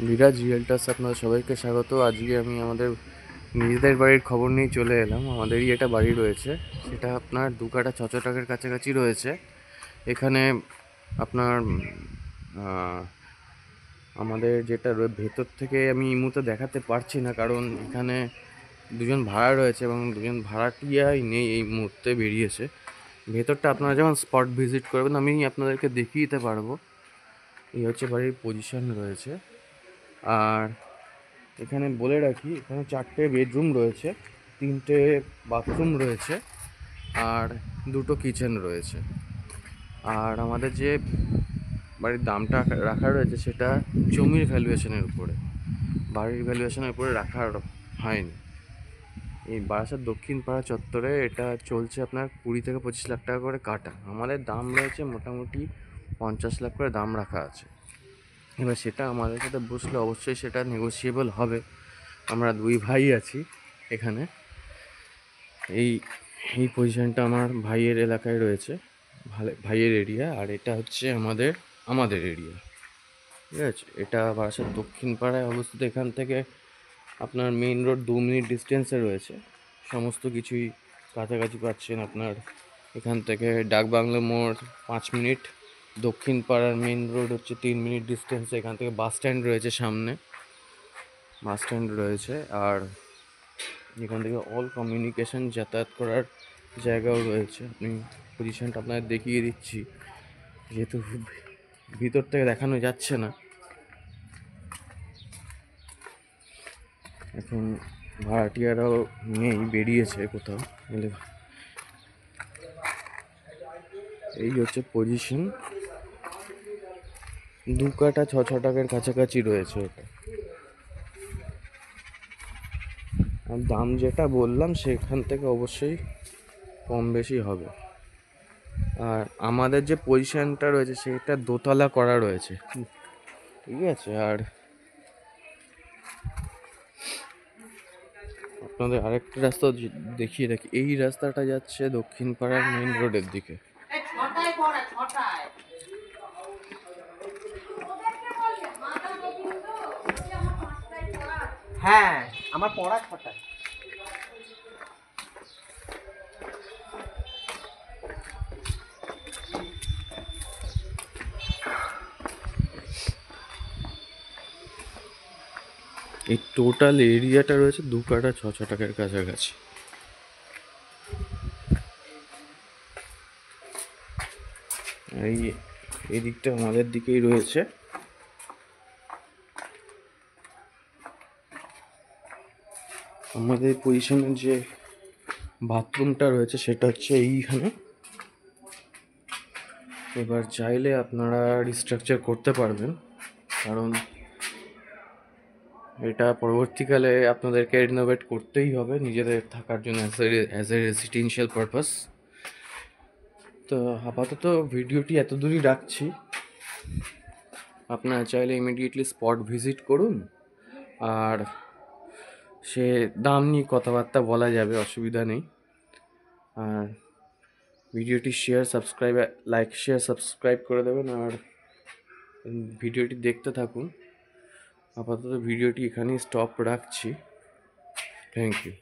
বিরাজ রিয়েলটার্স আপনাদের সবাইকে স্বাগত। আজকে আমি আমাদের নিজেদের বাড়ির খবর নিয়ে চলে এলাম। আমাদেরই একটা বাড়ি রয়েছে, সেটা আপনার 2 কাঠা 6 টাকার কাছাকাছি রয়েছে। এখানে আপনার আমাদের যেটা ভেতর থেকে আমি এই মুহূর্তে দেখাতে পারছি না, কারণ এখানে দুজন ভাড়া রয়েছে এবং দুজন ভাড়াটিয়াই নেই, এই মুহূর্তে বেরিয়েছে। ভেতরটা আপনারা যখন স্পট ভিজিট করবেন আমি আপনাদেরকে দেখিয়ে দিতে পারবো। এই হচ্ছে বাড়ির পজিশন রয়েছে। আর এখানে বলে রাখি, এখানে 4টে বেডরুম রয়েছে, 3টে বাথরুম রয়েছে আর 2টো কিচেন রয়েছে। আর আমাদের যে বাড়ির দামটা রাখা রয়েছে সেটা জমির ভ্যালুয়েশনের উপরে, বাড়ির ভ্যালুয়েশনের উপরে রাখা হয়নি। এই বারাসাত দক্ষিণ পাড়া চত্বরে এটা চলছে আপনার 20 থেকে 25 লাখ টাকা করে কাটা। আমাদের দাম রয়েছে মোটামুটি 50 লাখ করে দাম রাখা আছে। এবার সেটা আমাদের সাথে বসলে অবশ্যই সেটা নেগোসিয়েবল হবে। আমরা 2 ভাই আছি এখানে। এই এই পজিশনটা আমার ভাইয়ের এলাকায় রয়েছে, ভাইয়ের এরিয়া। আর এটা হচ্ছে আমাদের এরিয়া, ঠিক আছে। এটা বারাসাত দক্ষিণ পাড়ায় অবস্থিত। এখান থেকে আপনার মেইন রোড 2 মিনিট ডিস্টেন্সে রয়েছে, সমস্ত কিছুই কাছাকাছি পাচ্ছেন আপনার। এখান থেকে ডাকবাংলো মোড় 5 মিনিট, দক্ষিণ পাড়ার মেইন রোড হচ্ছে 3 মিনিট ডিস্টেন্সে। এখান থেকে বাস স্ট্যান্ড রয়েছে, সামনে বাস স্ট্যান্ড রয়েছে। আর এখান থেকে অল কমিউনিকেশন যাতায়াত করার জায়গাও রয়েছে। আমি পজিশনটা আপনাদের দেখিয়ে দিচ্ছি, যেহেতু ভিতর থেকে দেখানো যাচ্ছে না। এখন ভাড়াটিয়ারাও নেই, বেরিয়েছে কোথাও। এই হচ্ছে পজিশন, 2 কাঠা 6 টাকার কাছাকাছি রয়েছে এটা। আর দাম যেটা বললাম সেখান থেকে অবশ্যই কম বেশি হবে। আর আমাদের যে পজিশনটা রয়েছে সেটা দোতলা করা রয়েছে, ঠিক আছে। আর আপনাদের আরেকটা রাস্তা দেখিয়ে রাখি, এই রাস্তাটা যাচ্ছে দক্ষিণ পাড়ার মেইন রোডের দিকে। হ্যাঁ, আমার পড়া 6টায়। এই টোটাল এরিয়াটা রয়েছে 2 কাঠা 6 টাকার কাছাকাছি। এই দিকটা আমাদের দিকেই রয়েছে। আমাদের পজিশনের যে বাথরুমটা রয়েছে সেটা হচ্ছে এইখানে। এবার চাইলে আপনারা রিস্ট্রাকচার করতে পারবেন, কারণ এটা পরবর্তীকালে আপনাদেরকে রিনোভেট করতেই হবে নিজেদের থাকার জন্য, অ্যাজ এ রেসিডেন্সিয়াল পারপাস। তো আপাতত ভিডিওটি এত দূরই রাখছি। আপনারা চাইলে ইমিডিয়েটলি স্পট ভিজিট করুন, আর সে দাম নিয়ে কথাবার্তা বলা যাবে, অসুবিধা নেই। আর ভিডিওটি শেয়ার সাবস্ক্রাইব করে দেবেন, আর ভিডিওটি দেখতে থাকুন। আপাতত ভিডিওটি এখানেই স্টপ রাখছি। Thank you.